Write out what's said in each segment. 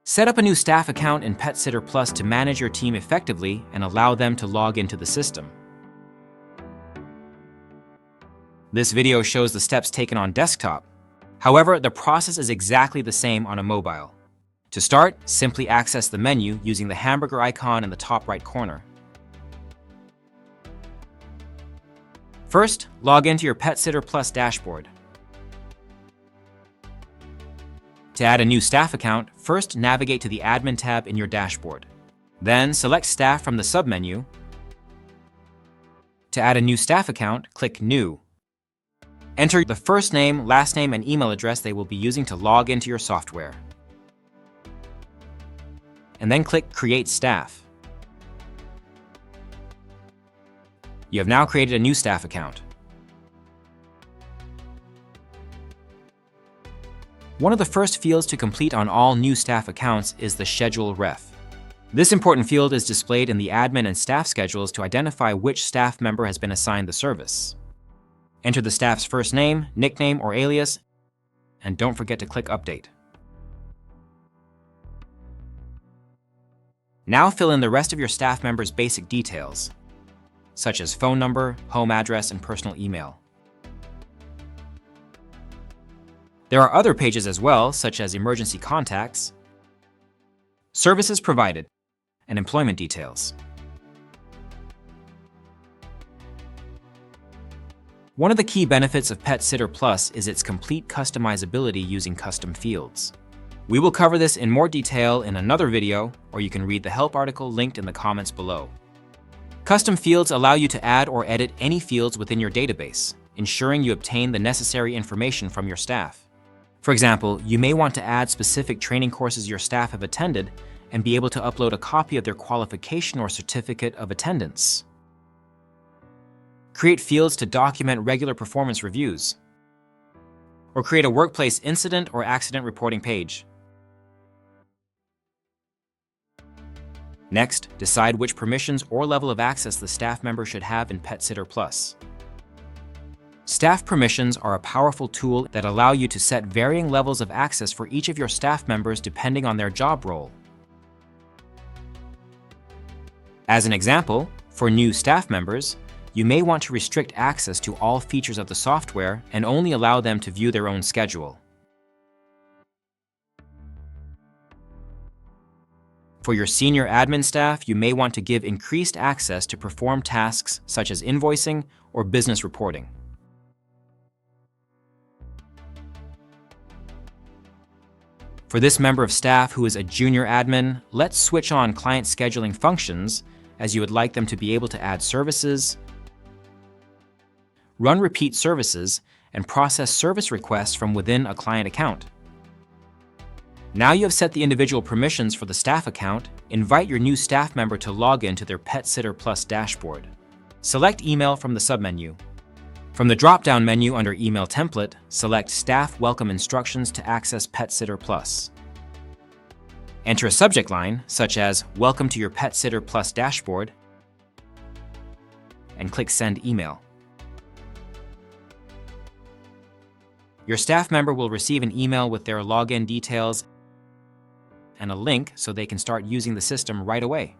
Set up a new staff account in Pet Sitter Plus to manage your team effectively and allow them to log into the system. This video shows the steps taken on desktop. However, the process is exactly the same on a mobile. To start, simply access the menu using the hamburger icon in the top right corner. First, log into your Pet Sitter Plus dashboard. To add a new staff account, first navigate to the Admin tab in your dashboard. Then select Staff from the submenu. To add a new staff account, click New. Enter the first name, last name, and email address they will be using to log into your software. And then click Create Staff. You have now created a new staff account. One of the first fields to complete on all new staff accounts is the Schedule Ref. This important field is displayed in the admin and staff schedules to identify which staff member has been assigned the service. Enter the staff's first name, nickname, or alias, and don't forget to click Update. Now fill in the rest of your staff member's basic details, such as phone number, home address, and personal email. There are other pages as well, such as emergency contacts, services provided, and employment details. One of the key benefits of Pet Sitter Plus is its complete customizability using custom fields. We will cover this in more detail in another video, or you can read the help article linked in the comments below. Custom fields allow you to add or edit any fields within your database, ensuring you obtain the necessary information from your staff. For example, you may want to add specific training courses your staff have attended and be able to upload a copy of their qualification or certificate of attendance. Create fields to document regular performance reviews, or create a workplace incident or accident reporting page. Next, decide which permissions or level of access the staff member should have in Pet Sitter Plus. Staff permissions are a powerful tool that allow you to set varying levels of access for each of your staff members depending on their job role. As an example, for new staff members, you may want to restrict access to all features of the software and only allow them to view their own schedule. For your senior admin staff, you may want to give increased access to perform tasks such as invoicing or business reporting. For this member of staff who is a junior admin, let's switch on client scheduling functions, as you would like them to be able to add services, run repeat services, and process service requests from within a client account. Now you have set the individual permissions for the staff account, invite your new staff member to log in to their Pet Sitter Plus dashboard. Select Email from the submenu. From the drop-down menu under Email Template, select Staff Welcome Instructions to access Pet Sitter Plus. Enter a subject line, such as Welcome to your Pet Sitter Plus dashboard, and click Send Email. Your staff member will receive an email with their login details and a link so they can start using the system right away.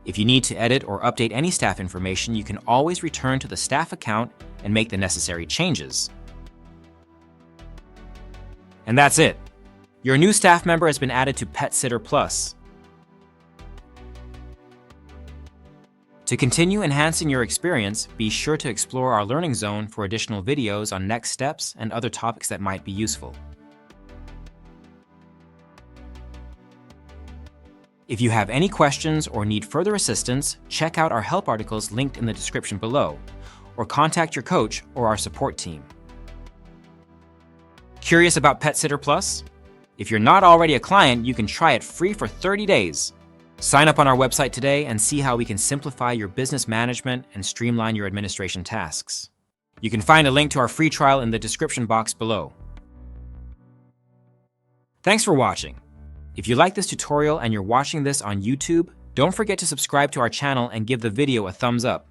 If you need to edit or update any staff information, you can always return to the staff account and make the necessary changes. And that's it. Your new staff member has been added to Pet Sitter Plus. To continue enhancing your experience, be sure to explore our Learning Zone for additional videos on next steps and other topics that might be useful. If you have any questions or need further assistance, check out our help articles linked in the description below, or contact your coach or our support team. Curious about Pet Sitter Plus? If you're not already a client, you can try it free for 30 days. Sign up on our website today and see how we can simplify your business management and streamline your administration tasks. You can find a link to our free trial in the description box below. Thanks for watching. If you like this tutorial and you're watching this on YouTube, don't forget to subscribe to our channel and give the video a thumbs up.